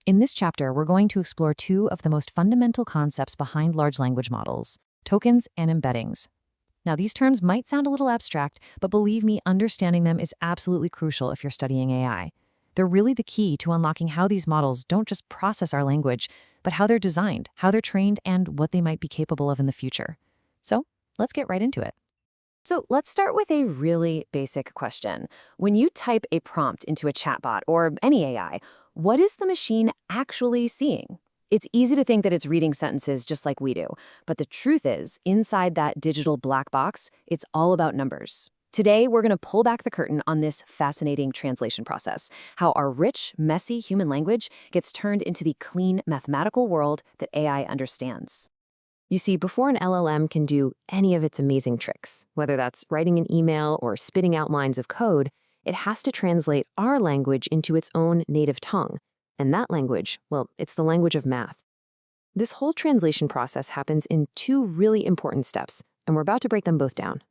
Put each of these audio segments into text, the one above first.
In this chapter, we're going to explore two of the most fundamental concepts behind large language models, tokens and embeddings. Now, these terms might sound a little abstract, but believe me, understanding them is absolutely crucial if you're studying AI. They're really the key to unlocking how these models don't just process our language, but how they're designed, how they're trained, and what they might be capable of in the future. So, let's get right into it. So let's start with a really basic question. When you type a prompt into a chatbot or any AI, what is the machine actually seeing? It's easy to think that it's reading sentences just like we do, but the truth is, inside that digital black box, it's all about numbers. Today, we're going to pull back the curtain on this fascinating translation process, how our rich, messy human language gets turned into the clean mathematical world that AI understands. You see, before an LLM can do any of its amazing tricks, whether that's writing an email or spitting out lines of code, it has to translate our language into its own native tongue. And that language, well, it's the language of math. This whole translation process happens in two really important steps, and we're about to break them both down.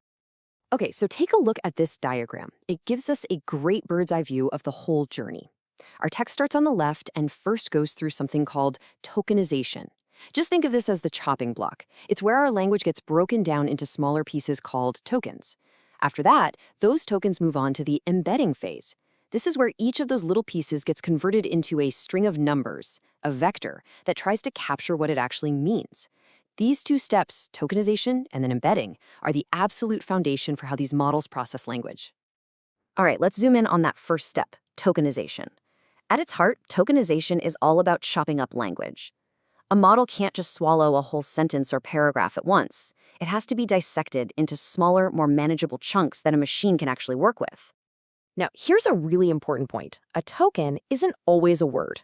Okay, so take a look at this diagram. It gives us a great bird's eye view of the whole journey. Our text starts on the left and first goes through something called tokenization. Just think of this as the chopping block. It's where our language gets broken down into smaller pieces called tokens. After that, those tokens move on to the embedding phase. This is where each of those little pieces gets converted into a string of numbers, a vector, that tries to capture what it actually means. These two steps, tokenization and then embedding, are the absolute foundation for how these models process language. All right, let's zoom in on that first step, tokenization. At its heart, tokenization is all about chopping up language. A model can't just swallow a whole sentence or paragraph at once. It has to be dissected into smaller, more manageable chunks that a machine can actually work with. Now, here's a really important point. A token isn't always a word.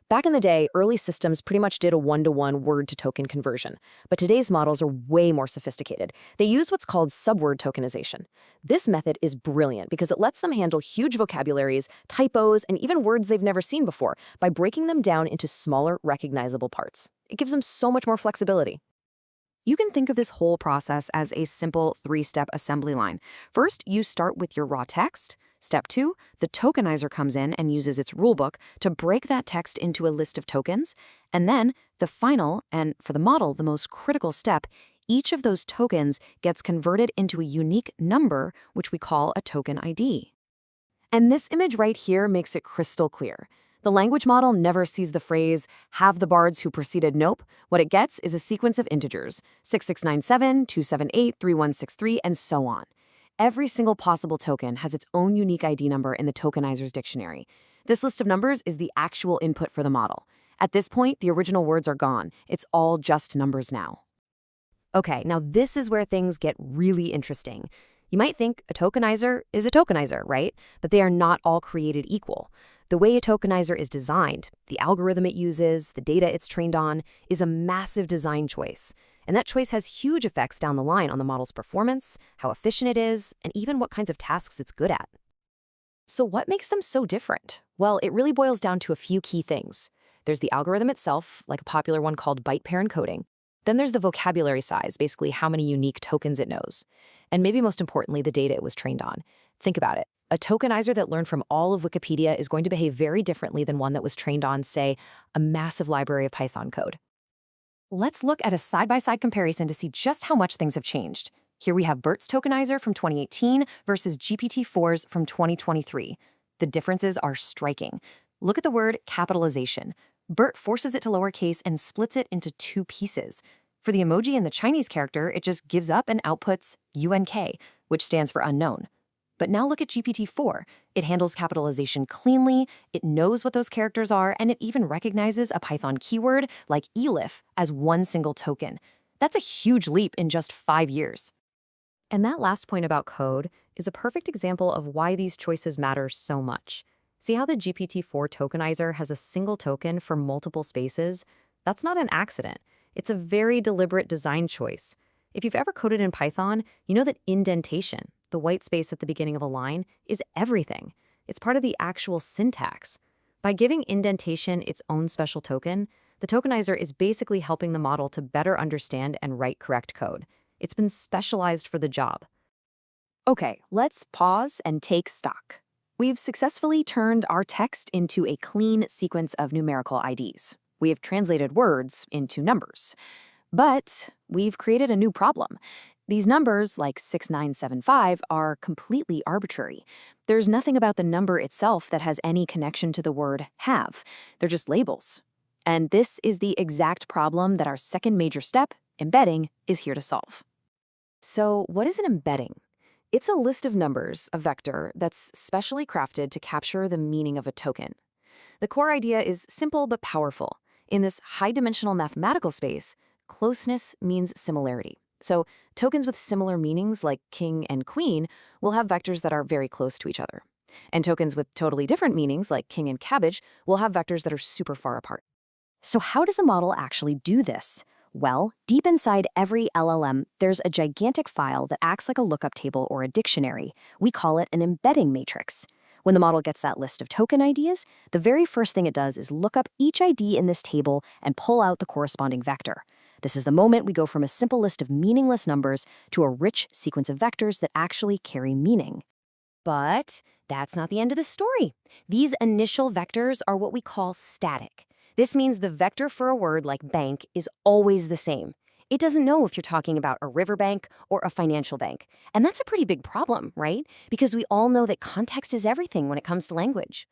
Back in the day, early systems pretty much did a one-to-one word-to-token conversion, but today's models are way more sophisticated. They use what's called subword tokenization. This method is brilliant because it lets them handle huge vocabularies, typos, and even words they've never seen before by breaking them down into smaller, recognizable parts. It gives them so much more flexibility. You can think of this whole process as a simple three-step assembly line. First, you start with your raw text. Step 2, the tokenizer comes in and uses its rulebook to break that text into a list of tokens. And then, the final, and for the model, the most critical step, each of those tokens gets converted into a unique number, which we call a token ID. And this image right here makes it crystal clear. The language model never sees the phrase, have the bards who preceded nope. What it gets is a sequence of integers, 6697, 278, 3163, and so on. Every single possible token has its own unique ID number in the tokenizer's dictionary. This list of numbers is the actual input for the model. At this point, the original words are gone. It's all just numbers now. Okay, now this is where things get really interesting. You might think a tokenizer is a tokenizer, right? But they are not all created equal. The way a tokenizer is designed, the algorithm it uses, the data it's trained on, is a massive design choice. And that choice has huge effects down the line on the model's performance, how efficient it is, and even what kinds of tasks it's good at. So what makes them so different? Well, it really boils down to a few key things. There's the algorithm itself, like a popular one called byte pair encoding. Then there's the vocabulary size, basically how many unique tokens it knows. And maybe most importantly, the data it was trained on. Think about it. A tokenizer that learned from all of Wikipedia is going to behave very differently than one that was trained on, say, a massive library of Python code. Let's look at a side-by-side comparison to see just how much things have changed. Here we have BERT's tokenizer from 2018 versus GPT-4's from 2023. The differences are striking. Look at the word capitalization. BERT forces it to lowercase and splits it into two pieces. For the emoji in the Chinese character, it just gives up and outputs UNK, which stands for unknown. But now look at GPT-4. It handles capitalization cleanly, it knows what those characters are, and it even recognizes a Python keyword like elif as one single token. That's a huge leap in just 5 years. And that last point about code is a perfect example of why these choices matter so much. See how the GPT-4 tokenizer has a single token for multiple spaces? That's not an accident. It's a very deliberate design choice. If you've ever coded in Python, you know that indentation, the white space at the beginning of a line, is everything. It's part of the actual syntax. By giving indentation its own special token, the tokenizer is basically helping the model to better understand and write correct code. It's been specialized for the job. Okay, let's pause and take stock. We've successfully turned our text into a clean sequence of numerical IDs. We have translated words into numbers. But we've created a new problem. These numbers, like 6975, are completely arbitrary. There's nothing about the number itself that has any connection to the word have. They're just labels. And this is the exact problem that our second major step, embedding, is here to solve. So what is an embedding? It's a list of numbers, a vector, that's specially crafted to capture the meaning of a token. The core idea is simple but powerful. In this high-dimensional mathematical space, closeness means similarity. So tokens with similar meanings like king and queen will have vectors that are very close to each other. And tokens with totally different meanings like king and cabbage will have vectors that are super far apart. So how does the model actually do this? Well, deep inside every LLM, there's a gigantic file that acts like a lookup table or a dictionary. We call it an embedding matrix. When the model gets that list of token ideas, the very first thing it does is look up each ID in this table and pull out the corresponding vector. This is the moment we go from a simple list of meaningless numbers to a rich sequence of vectors that actually carry meaning. But that's not the end of the story. These initial vectors are what we call static. This means the vector for a word like bank is always the same. It doesn't know if you're talking about a riverbank or a financial bank. And that's a pretty big problem, right? Because we all know that context is everything when it comes to language.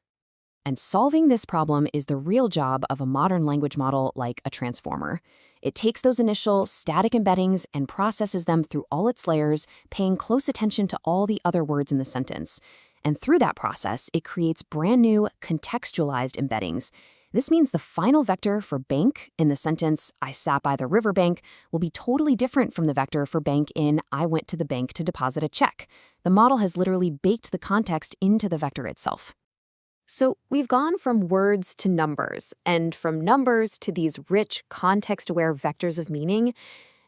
And solving this problem is the real job of a modern language model like a transformer. It takes those initial static embeddings and processes them through all its layers, paying close attention to all the other words in the sentence. And through that process, it creates brand new contextualized embeddings. This means the final vector for bank in the sentence, I sat by the riverbank, will be totally different from the vector for bank in I went to the bank to deposit a check. The model has literally baked the context into the vector itself. So we've gone from words to numbers, and from numbers to these rich, context-aware vectors of meaning.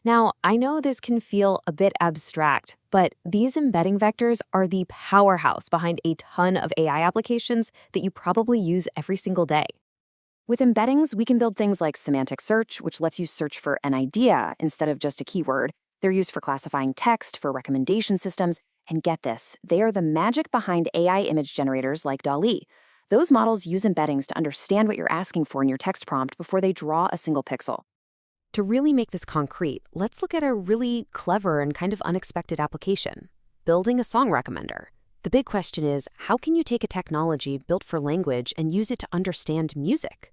Now, I know this can feel a bit abstract, but these embedding vectors are the powerhouse behind a ton of AI applications that you probably use every single day. With embeddings, we can build things like semantic search, which lets you search for an idea instead of just a keyword. They're used for classifying text, for recommendation systems, and get this, they are the magic behind AI image generators like DALL-E. Those models use embeddings to understand what you're asking for in your text prompt before they draw a single pixel. To really make this concrete, let's look at a really clever and kind of unexpected application, building a song recommender. The big question is, how can you take a technology built for language and use it to understand music?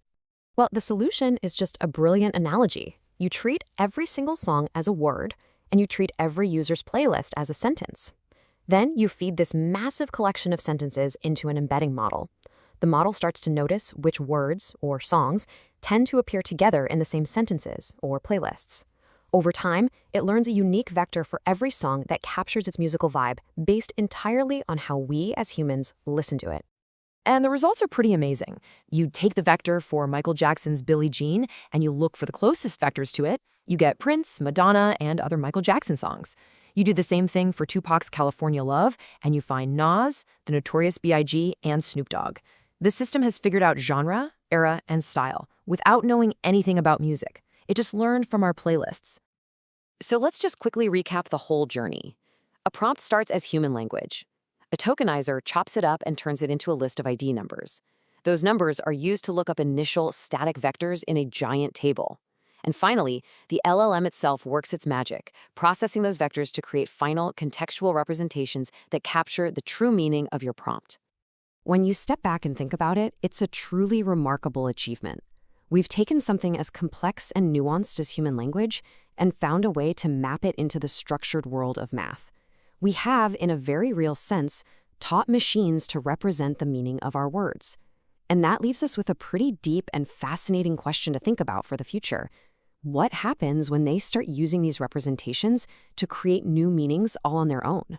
Well, the solution is just a brilliant analogy. You treat every single song as a word, and you treat every user's playlist as a sentence. Then you feed this massive collection of sentences into an embedding model. The model starts to notice which words, or songs, tend to appear together in the same sentences, or playlists. Over time, it learns a unique vector for every song that captures its musical vibe based entirely on how we as humans listen to it. And the results are pretty amazing. You take the vector for Michael Jackson's Billie Jean, and you look for the closest vectors to it. You get Prince, Madonna, and other Michael Jackson songs. You do the same thing for Tupac's California Love, and you find Nas, the Notorious B.I.G., and Snoop Dogg. The system has figured out genre, era, and style without knowing anything about music. It just learned from our playlists. So let's just quickly recap the whole journey. A prompt starts as human language. A tokenizer chops it up and turns it into a list of ID numbers. Those numbers are used to look up initial static vectors in a giant table. And finally, the LLM itself works its magic, processing those vectors to create final contextual representations that capture the true meaning of your prompt. When you step back and think about it, it's a truly remarkable achievement. We've taken something as complex and nuanced as human language and found a way to map it into the structured world of math. We have, in a very real sense, taught machines to represent the meaning of our words. And that leaves us with a pretty deep and fascinating question to think about for the future. What happens when they start using these representations to create new meanings all on their own?